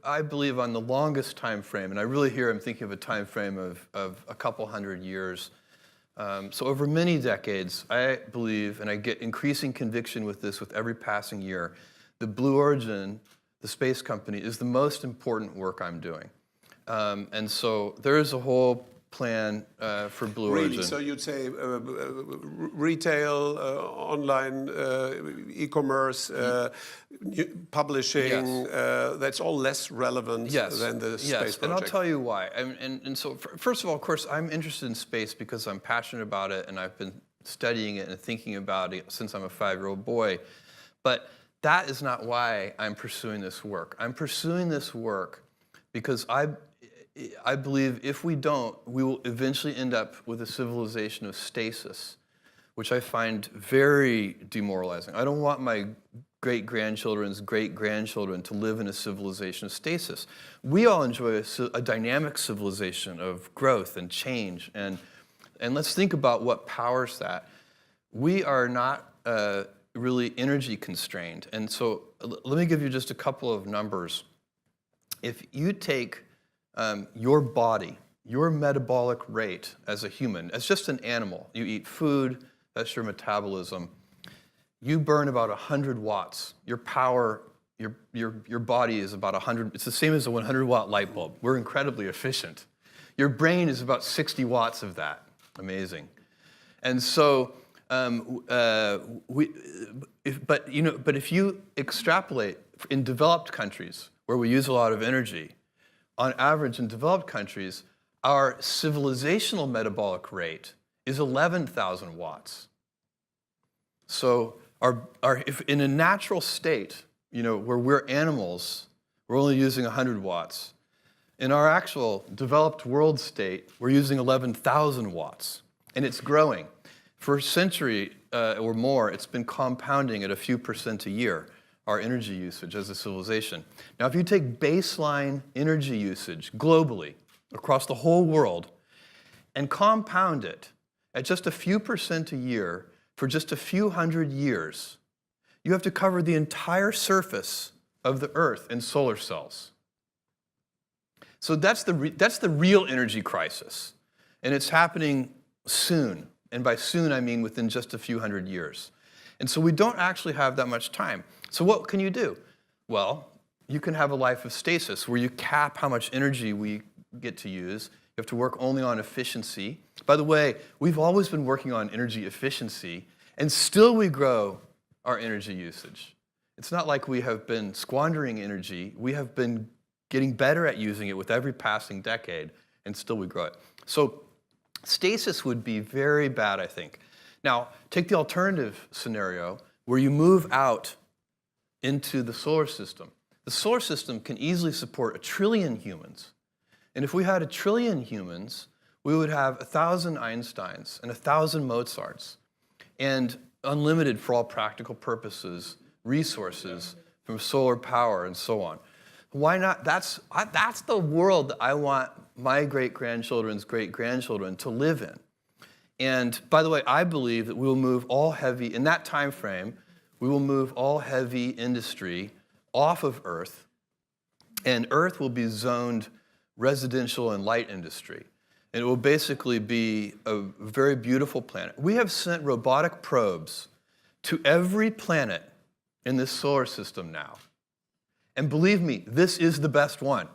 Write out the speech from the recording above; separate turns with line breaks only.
I believe on the longest time frame, and I really here I'm thinking of a time frame of a couple hundred years. So over many decades, I believe, and I get increasing conviction with this with every passing year, the Blue Origin, the space company, is the most important work I'm doing. And so there is a whole plan for Blue Origin.
Really? So you'd say retail, online, e-commerce, publishing, that's all less relevant than the space project.
And I'll tell you why. And so first of all, of course, I'm interested in space because I'm passionate about it and I've been studying it and thinking about it since I'm a 5-year-old boy. But that is not why I'm pursuing this work. I'm pursuing this work because I believe if we don't, we will eventually end up with a civilization of stasis, which I find very demoralizing. I don't want my great-grandchildren's great-grandchildren to live in a civilization of stasis. We all enjoy a dynamic civilization of growth and change, and let's think about what powers that. We are not really energy constrained, and so let me give you just a couple of numbers. If you take your body, your metabolic rate as a human, as just an animal, you eat food, that's your metabolism, you burn about 100 watts. Your power, your body is about 100, it's the same as a 100-watt light bulb. We're incredibly efficient. Your brain is about 60 watts of that. Amazing. And so, but if you extrapolate in developed countries where we use a lot of energy, on average in developed countries, our civilizational metabolic rate is 11,000 watts. So if in a natural state, where we're animals, we're only using 100 watts. In our actual developed world state, we're using 11,000 watts, and it's growing. For a century or more, it's been compounding at a few % a year, our energy usage as a civilization. Now, if you take baseline energy usage globally, across the whole world, and compound it at just a few % a year for just a few hundred years, you have to cover the entire surface of the Earth in solar cells. So that's the real energy crisis, and it's happening soon. And by soon, I mean within just a few hundred years. And so we don't actually have that much time. So what can you do? Well, you can have a life of stasis where you cap how much energy we get to use. You have to work only on efficiency. By the way, we've always been working on energy efficiency, and still we grow our energy usage. It's not like we have been squandering energy. We have been getting better at using it with every passing decade, and still we grow it. So stasis would be very bad, I think. Now, take the alternative scenario where you move out into the solar system. The solar system can easily support 1 trillion humans. And if we had 1 trillion humans, we would have 1,000 Einsteins and 1,000 Mozarts, and unlimited, for all practical purposes, resources from solar power and so on. Why not? That's the world that I want my great-grandchildren's great-grandchildren to live in. And by the way, I believe that we will move all heavy, in that time frame, we will move all heavy industry off of Earth, and Earth will be zoned residential and light industry. And it will basically be a very beautiful planet. We have sent robotic probes to every planet in this solar system now. And believe me, this is the best one.